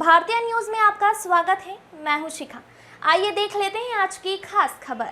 भारतीय न्यूज में आपका स्वागत है। मैं हूं शिखा। आइए देख लेते हैं आज की खास खबर।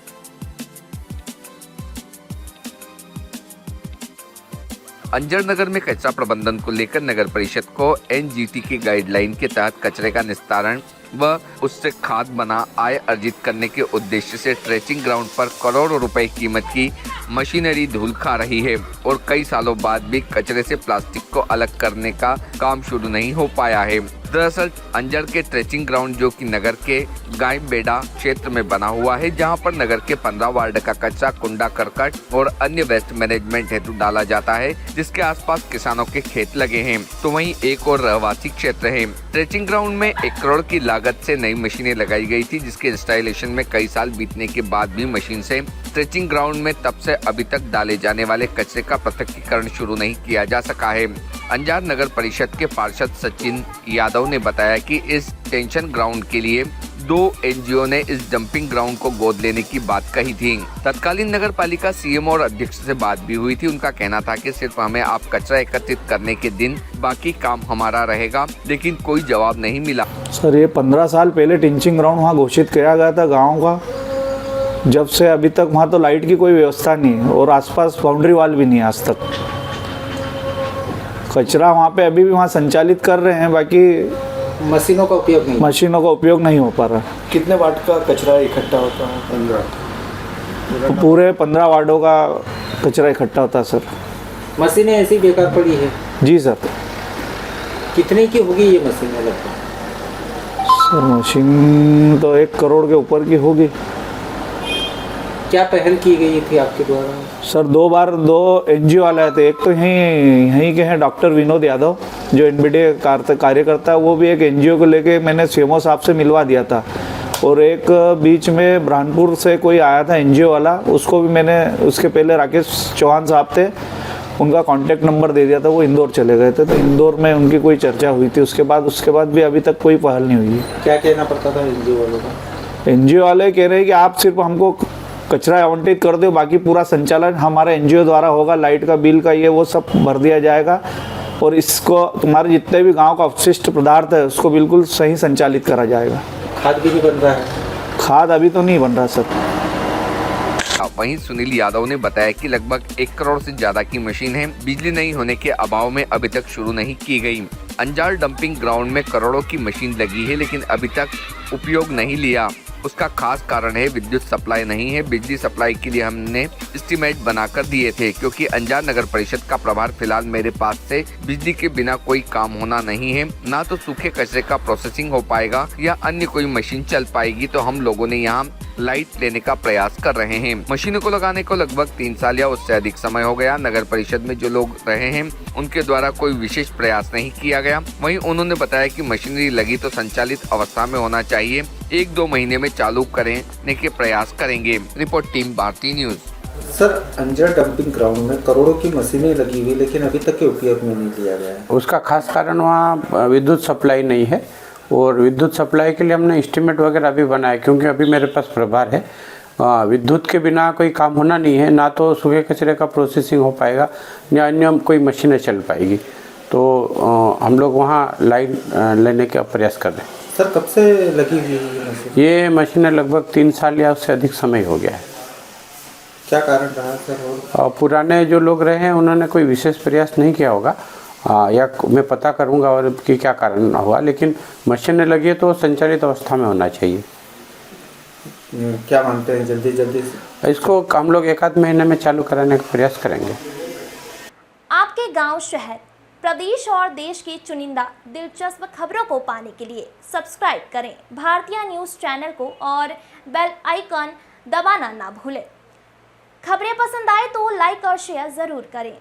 अंजड़ नगर में कचरा प्रबंधन को लेकर नगर परिषद को एनजीटी की गाइडलाइन के तहत कचरे का निस्तारण व उससे खाद बना आय अर्जित करने के उद्देश्य से ट्रेचिंग ग्राउंड पर करोड़ों रुपए कीमत की मशीनरी धूल खा रही है और कई सालों बाद भी कचरे से प्लास्टिक को अलग करने का काम शुरू नहीं हो पाया है। दरअसल अंजड़ के ट्रेचिंग ग्राउंड जो कि नगर के गायबेड़ा क्षेत्र में बना हुआ है, जहां पर नगर के 15 वार्ड का कचरा, कुंडा, करकट और अन्य वेस्ट मैनेजमेंट हेतु डाला जाता है, जिसके आसपास किसानों के खेत लगे हैं, तो वहीं एक और रहवासी क्षेत्र है। ट्रेचिंग ग्राउंड में 1 करोड़ की लागत से नई मशीनें लगाई गई थी, जिसके इंस्टॉलेशन में कई साल बीतने के बाद भी मशीन से ट्रेचिंग ग्राउंड में तब से अभी तक डाले जाने वाले कचरे का पृथक्कीकरण शुरू नहीं किया जा सका है। अंजार नगर परिषद के पार्षद सचिन यादव ने बताया कि इस टेंशन ग्राउंड के लिए 2 एनजीओ ने इस डंपिंग ग्राउंड को गोद लेने की बात कही थी। तत्कालीन नगर पालिका सीएम और अध्यक्ष से बात भी हुई थी। उनका कहना था कि सिर्फ हमें आप कचरा एकत्रित करने के दिन, बाकी काम हमारा रहेगा, लेकिन कोई जवाब नहीं मिला। सर, ये 15 साल पहले टेंचिंग ग्राउंड वहाँ घोषित किया गया था गाँव का। जब से अभी तक वहाँ तो लाइट की कोई व्यवस्था नहीं और आसपास बाउंड्री वाल भी नहीं आज तक। कचरा वहाँ पे अभी भी वहाँ संचालित कर रहे हैं, बाकी मशीनों का उपयोग नहीं हो पा रहा। कितने वार्ड का कचरा इकट्ठा होता है? 15। तो पूरे 15 वार्डों का कचरा इकट्ठा होता है सर। मशीनें ऐसी बेकार पड़ी है? जी सर। कितने की होगी ये मशीनें लगभग? सर मशीन तो 1 करोड़ के ऊपर की होगी। क्या पहल की गई थी आपके द्वारा? सर 2 बार 2 एनजीओ वाले आए थे। एक तो यहीं के हैं डॉक्टर विनोद यादव, जो एनबीडीए कार्यकर्ता है, वो भी एक एनजीओ को लेके मैंने सीएमओ साहब से मिलवा दिया था। और एक बीच में ब्राह्मणपुर से कोई आया था एनजीओ वाला, उसको भी मैंने, उसके पहले राकेश चौहान साहब थे, उनका कॉन्टैक्ट नंबर दे दिया था। वो इंदौर चले गए थे, तो इंदौर में उनकी कोई चर्चा हुई थी। उसके बाद भी अभी तक कोई पहल नहीं हुई। क्या कहना पड़ता था एनजीओ वालों का? एनजीओ वाले कह रहे हैं कि आप सिर्फ हमको कचरा आवंटित कर दो, बाकी पूरा संचालन हमारे एनजीओ द्वारा होगा, लाइट का बिल का ये वो सब भर दिया जाएगा, और इसको तुम्हारे जितने भी गांव का अपशिष्ट पदार्थ है उसको बिल्कुल सही संचालित करा जाएगा। खाद भी नहीं बन रहा है? खाद अभी तो नहीं बन रहा सर। वहीं सुनील यादव ने बताया कि लगभग 1 करोड़ से ज्यादा की मशीन है, बिजली नहीं होने के अभाव में अभी तक शुरू नहीं की गई। अंजार डंपिंग ग्राउंड में करोड़ों की मशीन लगी है, लेकिन अभी तक उपयोग नहीं लिया। उसका खास कारण है विद्युत सप्लाई नहीं है। बिजली सप्लाई के लिए हमने एस्टीमेट बनाकर दिए थे, क्योंकि अंजार नगर परिषद का प्रभार फिलहाल मेरे पास से बिजली के बिना कोई काम होना नहीं है। ना तो सूखे कचरे का प्रोसेसिंग हो पाएगा या अन्य कोई मशीन चल पाएगी, तो हम लोगों ने यहाँ लाइट लेने का प्रयास कर रहे हैं। मशीनों को लगाने को लगभग 3 साल या उससे अधिक समय हो गया। नगर परिषद में जो लोग रहे हैं उनके द्वारा कोई विशेष प्रयास नहीं किया गया। वहीं उन्होंने बताया कि मशीनरी लगी तो संचालित अवस्था में होना चाहिए, 1-2 महीने में चालू करने के प्रयास करेंगे। रिपोर्ट टीम भारतीय news. Sir, Anjad dumping ground में करोड़ों की मशीनें लगी हुई, लेकिन अभी तक के उपयोग में नहीं लिया गया है। उसका खास कारण वहाँ विद्युत सप्लाई नहीं है, और विद्युत सप्लाई के लिए हमने एस्टीमेट वगैरह अभी बनाया, क्योंकि अभी मेरे पास प्रभार है। विद्युत के बिना कोई काम होना नहीं है, ना तो सूखे कचरे का प्रोसेसिंग हो पाएगा, या अन्य कोई मशीनें चल पाएगी। तो हम लोग वहाँ लाइन लेने का प्रयास कर रहे हैं। सर, कब से लगी हुई है ये मशीनें? लगभग 3 साल या उससे अधिक समय हो गया है। क्या कारण रहा सर? और पुराने जो लोग रहे हैं उन्होंने कोई विशेष प्रयास नहीं किया होगा, या मैं पता करूंगा और कि क्या कारण हुआ, लेकिन मशीनें लगी है तो संचालित अवस्था में होना चाहिए। क्या मानते हैं जल्दी इसको हम लोग 1-8 महीने में चालू कराने का प्रयास करेंगे। आपके गांव, शहर, प्रदेश और देश की चुनिंदा दिलचस्प खबरों को पाने के लिए सब्सक्राइब करें भारतीय न्यूज़ चैनल को और बेल आइकन दबाना ना भूलें। खबरें पसंद आए तो लाइक और शेयर ज़रूर करें।